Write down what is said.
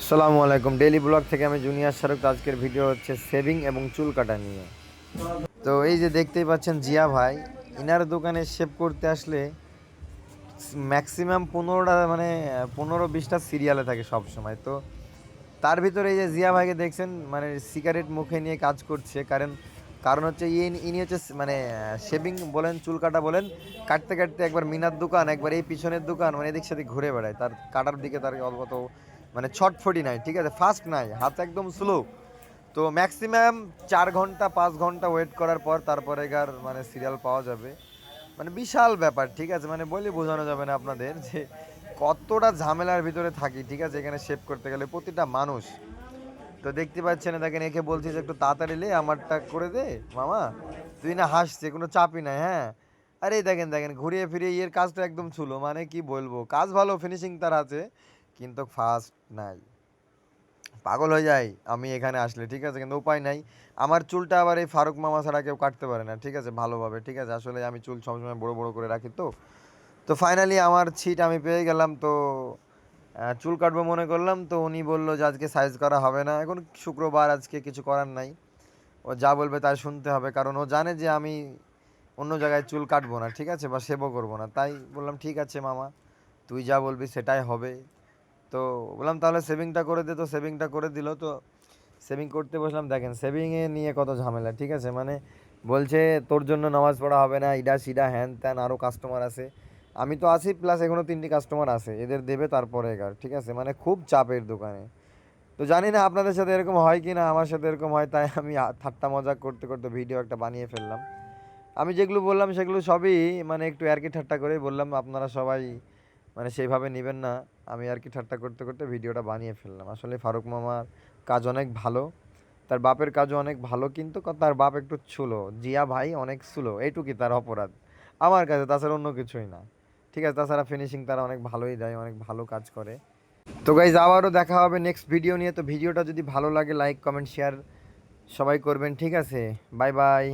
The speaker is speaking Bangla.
আসসালামু আলাইকুম। ডেইলি ব্লগ থেকে আমি জুনিয়র শাহরুখ। আজকের ভিডিও হচ্ছে সেভিং এবং চুল কাটা নিয়ে। তো এই যে দেখতেই পাচ্ছেন জিয়া ভাই, ইনার দোকানে শেভ করতে আসলে ম্যাক্সিমাম 15টা মানে 15-20টা সিরিয়ালে থাকে সব সময়। তো তার ভিতরে এই যে জিয়া ভাইকে দেখছেন মানে সিগারেট মুখে নিয়ে কাজ করছে, কারণ কারণ হচ্ছে ইনি হচ্ছে মানে শেভিং বলেন চুল কাটা বলেন, কাটতে কাটতে একবার মিনার দোকান একবার এই পিছনের দোকান মানে এদিক সেদিক ঘুরে বেড়ায়। তার কাটার দিকে তার অত মানে ছটফটি নাই, ঠিক আছে, ফাস্ট নাই, হাত একদম স্লো। তো ম্যাক্সিমাম 4 ঘন্টা 5 ঘন্টা ওয়েট করার পর তারপরে গার মানে সিরিয়াল পাওয়া যাবে। মানে বিশাল ব্যাপার, ঠিক আছে, মানে বলে বোঝানো যাবে না আপনাদের যে কতটা ঝামেলার ভিতরে থাকি, ঠিক আছে, এখানে শেভ করতে গেলে প্রতিটা মানুষ। তো দেখতে পাচ্ছেন, দেখেন, একে বলছি যে একটু তাড়াতাড়ি লে আমারটা করে দে মামা। তুই না হাসছে, কোনো চাপই নাই, হ্যাঁ। আরে দেখেন দেখেন ঘুরিয়ে ফিরিয়ে এর কাজটা একদম ছিল, মানে কি বলবো, কাজ ভালো, ফিনিশিং তার আছে, কিন্তু ফার্স্ট নাই। পাগল হয়ে যায় আমি এখানে আসলে, ঠিক আছে, কিন্তু উপায় নাই। আমার চুলটা আবার এই ফারুক মামা ছাড়া কেউ কাটতে পারে না, ঠিক আছে, ভালোভাবে, ঠিক আছে, আসলে আমি চুল সবসময় বড় বড় করে রাখি। তো তো ফাইনালি আমার ছিট আমি পেয়ে গেলাম। তো চুল কাটবো মনে করলাম, তো উনি বললো যে আজকে সাইজ করা হবে না, এখন শুক্রবার, আজকে কিছু করার নাই। ও যা বলবে তাই শুনতে হবে, কারণ ও জানে যে আমি অন্য জায়গায় চুল কাটবো না, ঠিক আছে, বা সেবও করবো না। তাই বললাম ঠিক আছে মামা, তুই যা বলবি সেটাই হবে। তো বললাম তাহলে সেভিংটা করে দে, তো সেভিংটা করে দিল। তো সেভিং করতে বসলাম, দেখেন সেভিংয়ে নিয়ে কত ঝামেলা, ঠিক আছে, মানে বলছে তোর জন্য নামাজ পড়া হবে না, ইডা সিডা হ্যান ত্যান, আরও কাস্টমার আছে। আমি তো আছি, প্লাস এখনও 3টি কাস্টমার আছে, এদের দেবে তারপরে এগার, ঠিক আছে, মানে খুব চাপের দোকানে। তো জানি না আপনাদের সাথে এরকম হয় কি না, আমার সাথে এরকম হয়, তাই আমি ঠাট্টা মজা করতে করতে ভিডিও একটা বানিয়ে ফেললাম। আমি যেগুলো বললাম সেগুলো সবই মানে একটু আর কি ঠাট্টা করেই বললাম, আপনারা সবাই মানে সেইভাবে নেবেন না। আমি আর কি ঠাট্টা করতে করতে ভিডিওটা বানিয়ে ফেললাম। আসলে ফারুক মামার কাজ অনেক ভালো, তার বাপের কাজও অনেক ভালো, কিন্তু তার বাপ একটু ছিল, জিয়া ভাই অনেক ছিল, এইটুকুই তার অপরাধ আমার কাছে, তাছাড়া অন্য কিছুই না। ঠিক আছে, তাছাড়া ফিনিশিং তারা অনেক ভালোই দেয়, অনেক ভালো কাজ করে। তো গাইজ আবারও দেখা হবে নেক্সট ভিডিও নিয়ে। তো ভিডিওটা যদি ভালো লাগে লাইক কমেন্ট শেয়ার সবাই করবেন, ঠিক আছে। Bye bye.